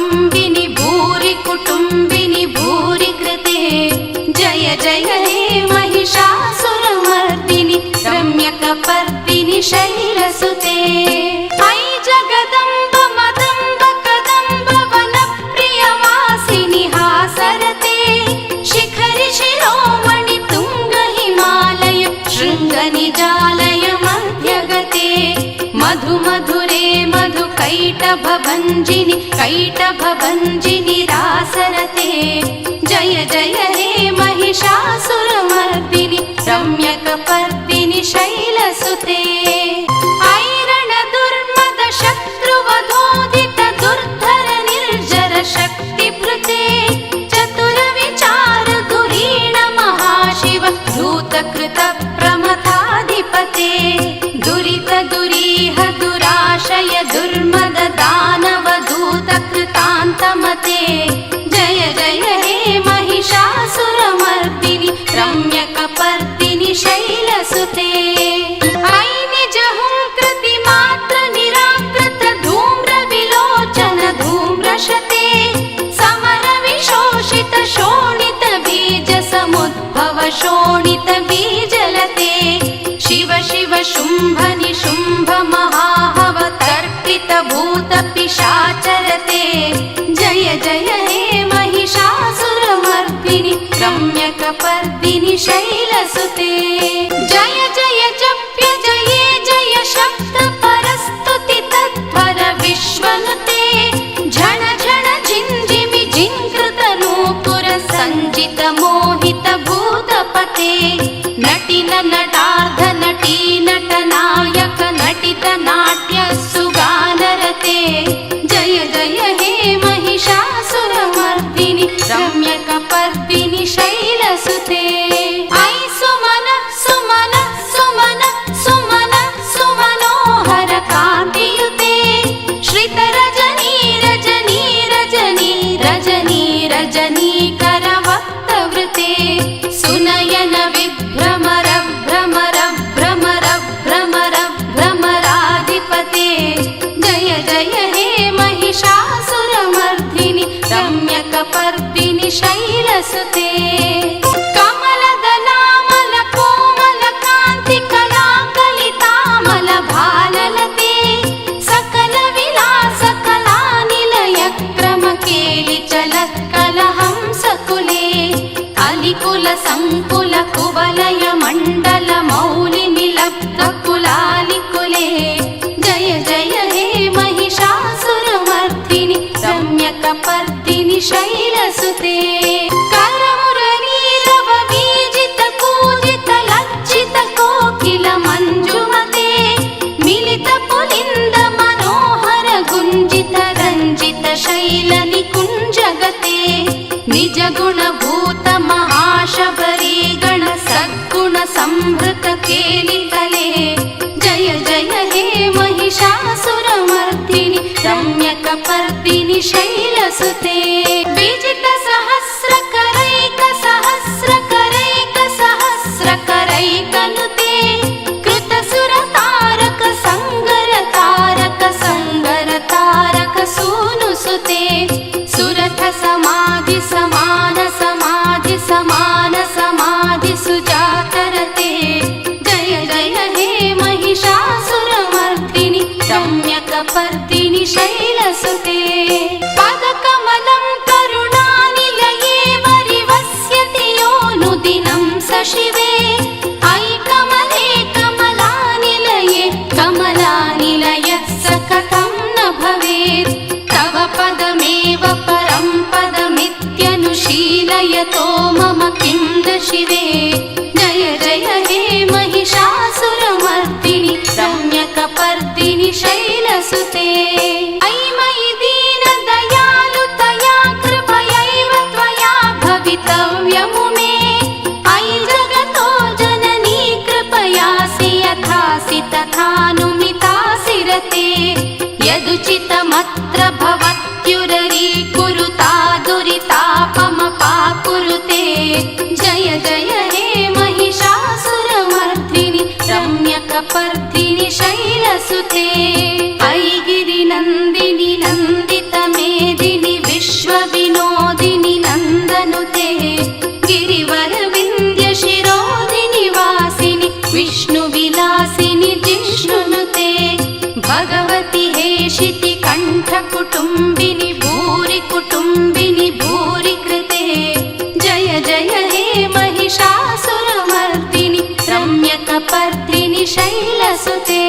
कुटुम्बिनि भूरि कुटुम्बिनि भूरि कृते जय जय हे महिषासुरमर्दिनि रम्यकपर्दिनि शैलसुते ऐ जगदम्ब मदम्ब कदम्ब वनप्रियवासिनि हासरते शिखरि शिरोमणि तुङ्ग हिमालय शृङ्गनिजालय मध्यगते मधु मधुरे मधु कैटभभञ्जिनि कैटभभञ्जिनि रासरते जय जय हे महिषासुरमर्दिनि रम्यकपर्दिनि शैलसुते ऐरण दुर्मद शत्रुवधोदित दुर्धर निर्जर शक्तिभृते चतुर विचार धुरीण महाशिव धूतकृत प्रमथाधिपते दुरित दुरीह दुराशय दुर्मद दानव धूतकृतान्तमते जय जय हे महिषासुरमर्दिनि रम्यकपर्दिनि शैलसुते ऐ निजहुङ्कृति मात्र निराकृत धूम्र विलोचन धूम्रशते समर विशोषित शोणित बीज समुद्भव शोणित बीजलते शिव शिव शुम्भ निशुम्भ महाहव तर्पित भूत पिशाचरते जय जय हे महिषासुरमर्दिनि रम्यकपर्दिनि शैलसुते जय जय जप्य जये जय शब्द परस्तुति तत्पर विश्वनुते झण झण झिञ्झिमि झिङ्कृत नूपुर सञ्जित मोहित भूतपते नटिन नटार्ध नटी नटनायक नटित नाट्य सुगानरते जय जय हे महिषासुरमर्दिनि रम्यकपर्दिनि शैलसुते ऐ सुमन सुमन सुमन सुमन सुमनोहर कान्तियुते श्रितरजनी रजनी रजनी रजनी रजनी करवक्तवृते सुनयन विभ्रमर भ्रमर भ्रमर भ्रमर भ्रमराधिपते जय जय हे महिषासुरमर्दिनि रम्यकपर्दिनि शैलसुते कमलदलामल कोमल कान्ति कलाकलितामल भाललते सकल विलास कलानिलय क्रम केलि चलत् कलहंसकुले अलिकुल संकुल कुवलय मण्डल मौलि निलब्ध कुलालिकुले जय जय हे महिषासुरमर्दिनि रम्यकपर्दिनि शैलसुते करमुरलीरव बीजित कूजित लज्जित कोकिल मञ्जुमते मिलित पुलिन्द मनोहर गुञ्जित रञ्जित शैल निकुञ्जगते निज गुणभूत महाशबरी गण सद्गुण संभृत केलितले जय जय हे महिषासुरमर्दिनि रम्यकपर्दिनि शैलसुते विजित सहस्र करैक सहस्र करैक सहस्र करैकनुते कृत सुर तारक संगर तारक संगर तारक सूनुसुते सुरथ समाधि समान समाधि समान समाधि सुजातरते जय जय हे महिषासुरमर्दिनि रम्यकपर्दिनि शैलसुते पदकमलं करुणानिलये वरिवस्यति योऽनुदिनं स शिवे ऐ कमले कमलानिलये कमलानिलयः स कथं न भवेत् तव पदमेव परं पदमित्यनुशीलयतो मम किं न शिवे जय जय हे महिषासुरमर्दिनि रम्यकपर्दिनि शैलसुते ऐ मयि दीनदयालुतया कृपयैव त्वया भवितव्यमुमे ऐ जगतो जननी कृपयासि यथासि तथानुमितासि रते यदुचितमत्र भवत्युररी कुरुता दुरितापमपाकुरुते जय जय हे महिषासुरमर्दिनि रम्यकपर्दिनि शैलसुते ऐ गिरिनन्दिनि कुटुम्बिनि भूरि कुटुम्बिनि भूरि कृते जय जय हे महिषासुरमर्दिनि रम्यकपर्दिनि शैलसुते।